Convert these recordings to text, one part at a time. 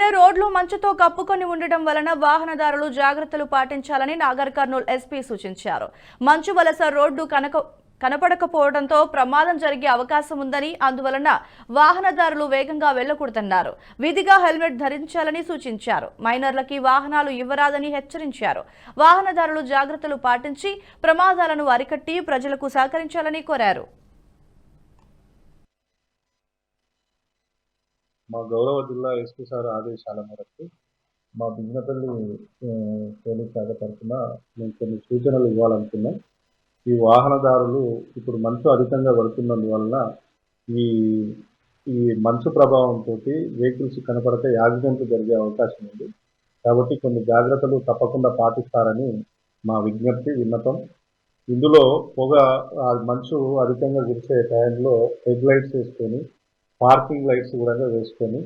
నిన్ననే రోడ్లు మంచుతో కప్పుకొని ఉండడం వలన వాహనదారులు జాగ్రత్తలు పాటించాలని నాగర్ కర్నూల్ ఎస్పీ సూచించారు. మంచు వలస రోడ్డు కనపడకపోవడంతో ప్రమాదం జరిగే అవకాశం ఉందని, అందువలన వాహనదారులు వేగంగా వెళ్లకూడదన్నారు. విధిగా హెల్మెట్ ధరించాలని సూచించారు. మైనర్లకి వాహనాలు ఇవ్వరాదని హెచ్చరించారు. వాహనదారులు జాగ్రత్తలు పాటించి ప్రమాదాలను అరికట్టి ప్రజలకు సహకరించాలని కోరారు. మా గౌరవ జిల్లా ఎస్పీ సార్ ఆదేశాల మేరకు మా బిజినపల్లి పోలీస్ శాఖ తరఫున మేము కొన్ని సూచనలు ఇవ్వాలనుకున్నాం. ఈ వాహనదారులు ఇప్పుడు మంచు అధికంగా పడుతున్నందువలన ఈ మంచు ప్రభావంతో వెహికల్స్ కనపడక యాక్సిడెంట్లు జరిగే అవకాశం ఉంది. కాబట్టి కొన్ని జాగ్రత్తలు తప్పకుండా పాటిస్తారని మా విన్నపం. ఇందులో మంచు అధికంగా కురిసే టైంలో హెడ్ లైట్స్ వేసుకొని, పార్కింగ్ లైట్స్ కూడా వేసుకొని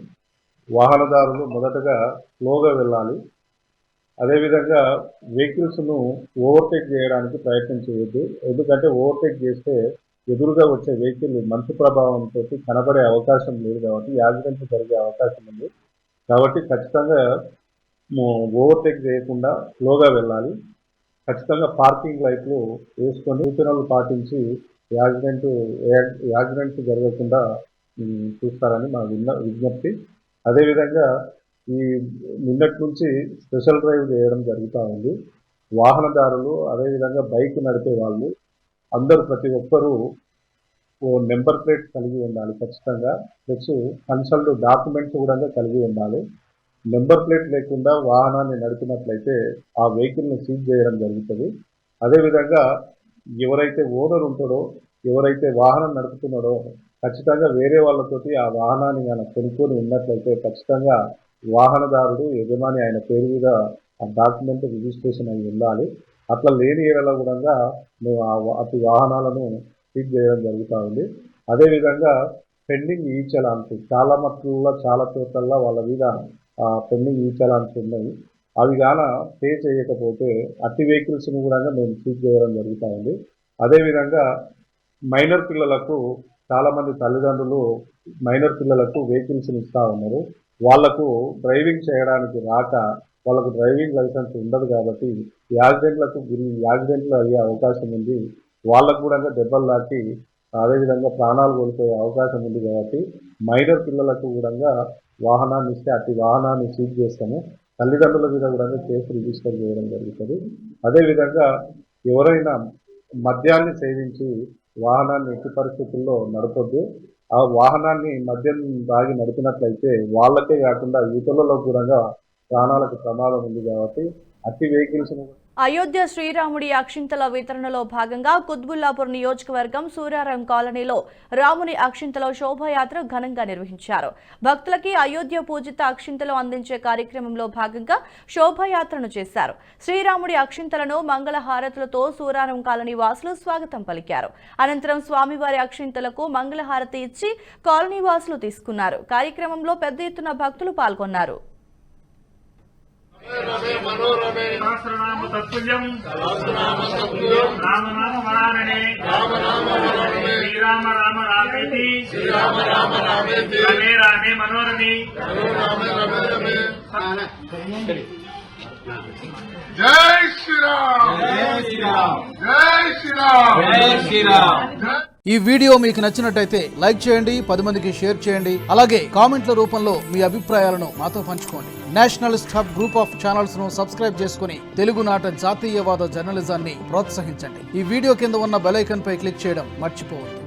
వాహనదారులు మొదటగా స్లోగా వెళ్ళాలి. అదేవిధంగా వెహికల్స్ను ఓవర్టేక్ చేయడానికి ప్రయత్నం చేయొద్దు. ఎందుకంటే ఓవర్టేక్ చేస్తే ఎదురుగా వచ్చే వెహికల్ మంచు ప్రభావంతో కనబడే అవకాశం లేదు కాబట్టి యాక్సిడెంట్ జరిగే అవకాశం ఉంది. కాబట్టి ఖచ్చితంగా ఓవర్టేక్ చేయకుండా స్లోగా వెళ్ళాలి. ఖచ్చితంగా పార్కింగ్ లైట్లు వేసుకొని సూచనలు పాటించి యాక్సిడెంట్స్ జరగకుండా చూస్తారని మా విజ్ఞప్తి. అదేవిధంగా ఈ నిన్నటి నుంచి స్పెషల్ డ్రైవ్ చేయడం జరుగుతూ ఉంది. వాహనదారులు అదేవిధంగా బైక్ నడిపే వాళ్ళు అందరూ ప్రతి ఒక్కరూ నెంబర్ ప్లేట్ కలిగి ఉండాలి. ఖచ్చితంగా ప్లస్ కన్సల్ట్ డాక్యుమెంట్స్ కూడా కలిగి ఉండాలి. నెంబర్ ప్లేట్ లేకుండా వాహనాన్ని నడిపినట్లయితే ఆ వెహికల్ని సీజ్ చేయడం జరుగుతుంది. అదేవిధంగా ఎవరైతే ఓనర్ ఉంటాడో, ఎవరైతే వాహనం నడుపుతున్నాడో ఖచ్చితంగా వేరే వాళ్ళతోటి ఆ వాహనాన్ని కొనుక్కొని ఉన్నట్లయితే ఖచ్చితంగా వాహనదారుడు యజమాని ఆయన పేరు మీద ఆ డాక్యుమెంట్ రిజిస్ట్రేషన్ అయి ఉండాలి. అట్లా లేని ఏడల కూడా మేము అటు వాహనాలను సీజ్ చేయడం జరుగుతూ ఉంది. అదేవిధంగా పెండింగ్ ఈ చలాన్స్ చాలా మట్టుల్లో చాలా చోట్ల వాళ్ళ మీద పెండింగ్ ఈ చలాన్స్ ఉన్నాయి. అవి గాన పే చేయకపోతే అట్టి వెహికల్స్ని కూడా మేము సీజ్ చేయడం జరుగుతూ ఉంది. అదేవిధంగా మైనర్ పిల్లలకు చాలామంది తల్లిదండ్రులు మైనర్ పిల్లలకు వెహికల్స్ని ఇస్తూ ఉన్నారు. వాళ్లకు డ్రైవింగ్ చేయడానికి రాక వాళ్ళకు డ్రైవింగ్ లైసెన్స్ ఉండదు కాబట్టి యాక్సిడెంట్లు అయ్యే అవకాశం ఉంది. వాళ్ళకు కూడా దెబ్బలు దాటి అదేవిధంగా ప్రాణాలు కోల్పోయే అవకాశం ఉంది. కాబట్టి మైనర్ పిల్లలకు కూడా వాహనాన్ని ఇస్తే అట్టి వాహనాన్ని సీజ్ చేస్తాము. తల్లిదండ్రుల మీద కూడా కేసు రిజిస్టర్ చేయడం జరుగుతుంది. అదేవిధంగా ఎవరైనా మద్యాన్ని సేవించి వాహనాన్ని ఎట్టి పరిస్థితుల్లో నడపొద్దు. ఆ వాహనాన్ని మద్యం తాగి నడిపినట్లయితే వాళ్ళకే కాకుండా ఇతరులలో కూడా ప్రాణాలకు ప్రమాదం ఉంది. కాబట్టి అట్టి వెహికల్స్ అయోధ్య శ్రీరాముడి అక్షింతల వితరణలో భాగంగా కుత్బుల్లాపూర్ నియోజకవర్గం సూరారం కాలనీలో రాముని అక్షింతల శోభాయాత్ర ఘనంగా నిర్వహించారు. భక్తులకి అయోధ్య పూజిత అక్షింతలు అందించే కార్యక్రమంలో భాగంగా శోభాయాత్రను చేశారు. శ్రీరాముడి అక్షింతలను మంగళహారతులతో సూరారం కాలనీ వాసులు స్వాగతం పలికారు. అనంతరం స్వామివారి అక్షింతలకు మంగళహారతి ఇచ్చి కాలనీ వాసులు తీసుకున్నారు. కార్యక్రమంలో పెద్ద ఎత్తున భక్తులు పాల్గొన్నారు. సహస్రనామ తత్తుల్యం రామనామ వరాననే శ్రీరామ రామ రామేతి రమే రామే మనోరమే జై శ్రీరామ్ జై శ్రీరామ్ జై శ్రీరామ్ జై శ్రీరామ్. ఈ వీడియో మీకు నచ్చినట్టయితే లైక్ చేయండి, 10 మందికి షేర్ చేయండి. అలాగే కామెంట్ల రూపంలో మీ అభిప్రాయాలను మాతో పంచుకోండి. Nationalist hub group of channels ను సబ్స్క్రైబ్ చేసుకుని తెలుగునాట జాతీయవాద జర్నలిజాన్ని ప్రోత్సహించండి. ఈ వీడియో కింద ఉన్న బెల్ ఐకాన్ పై క్లిక్ చేయడం మర్చిపోవద్దు.